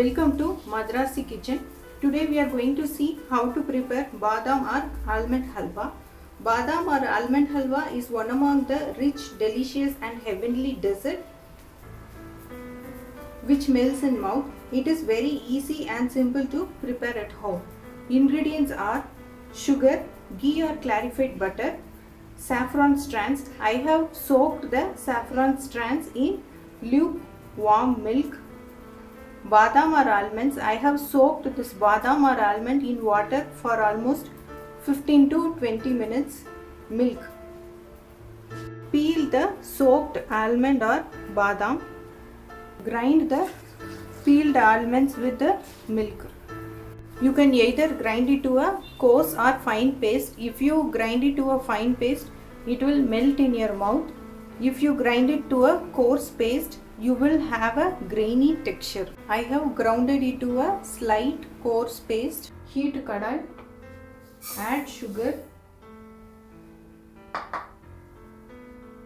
Welcome to Madraasi kitchen. Today we are going to see how to prepare Badam or Almond Halwa. Badam or Almond Halwa is one among the rich, delicious and heavenly dessert which melts in mouth. It is very easy and simple to prepare at home. Ingredients are sugar, ghee or clarified butter, saffron strands. I have soaked the saffron strands in lukewarm milk. Badam or almonds. I have soaked this badam or almond in water for almost 15 to 20 minutes. Milk. Peel the soaked almond or badam. Grind the peeled almonds with the milk. You can either grind it to a coarse or fine paste. If you grind it to a fine paste, it will melt in your mouth. If you grind it to a coarse paste, you will have a grainy texture. I have grounded it to a slight coarse paste. Heat kadai. Add sugar.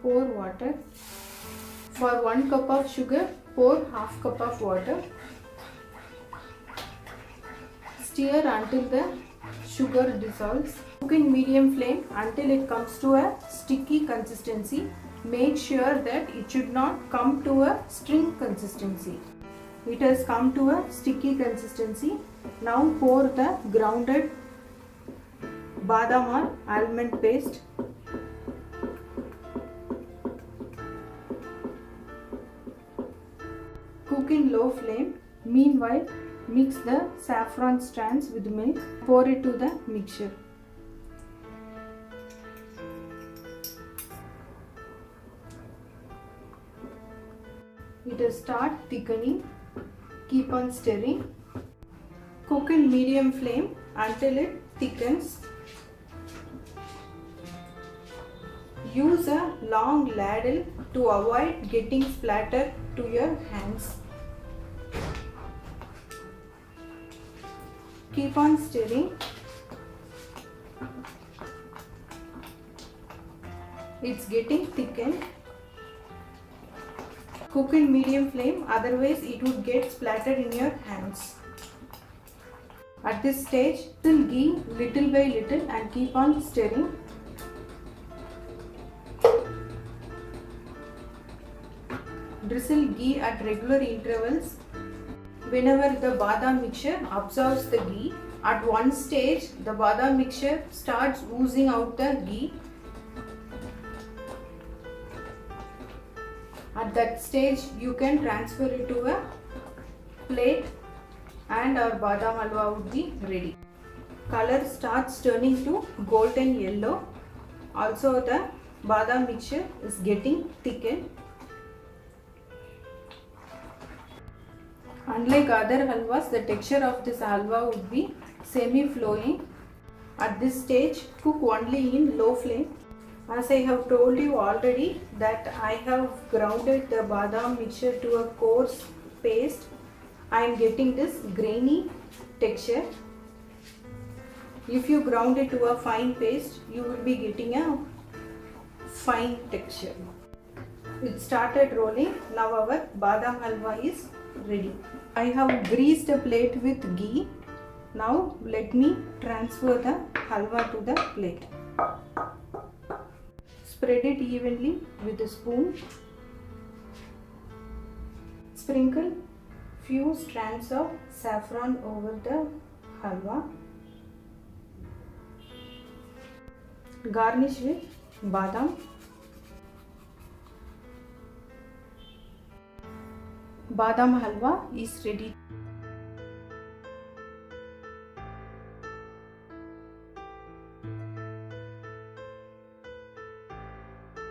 Pour water. For 1 cup of sugar, pour half cup of water. Stir until the sugar dissolves. Cook in medium flame until it comes to a sticky consistency. Make sure that it should not come to a string consistency. It has come to a sticky consistency. Now pour the grounded badam or almond paste. Cook in low flame. Meanwhile, mix the saffron strands with milk. Pour it to the mixture. It will start thickening. Keep on stirring. Cook in medium flame until it thickens. Use a long ladle to avoid getting splattered to your hands. Keep on stirring. It's getting thickened. Cook in medium flame, otherwise it would get splattered in your hands. At this stage, drizzle ghee little by little and keep on stirring. Drizzle ghee at regular intervals. Whenever the badam mixture absorbs the ghee, at one stage the badam mixture starts oozing out the ghee. At that stage, you can transfer it to a plate and our badam halwa would be ready. Color starts turning to golden yellow. Also, the badam mixture is getting thickened. Unlike other halwas, the texture of this halwa would be semi-flowing. At this stage, cook only in low flame. As I have told you already that I have grounded the badam mixture to a coarse paste, I am getting this grainy texture. If you ground it to a fine paste, you will be getting a fine texture. It started rolling. Now our badam halwa is ready. I have greased a plate with ghee. Now let me transfer the halwa to the plate. Spread it evenly with a spoon. Sprinkle few strands of saffron over the halwa. Garnish with badam. Badam halwa is ready.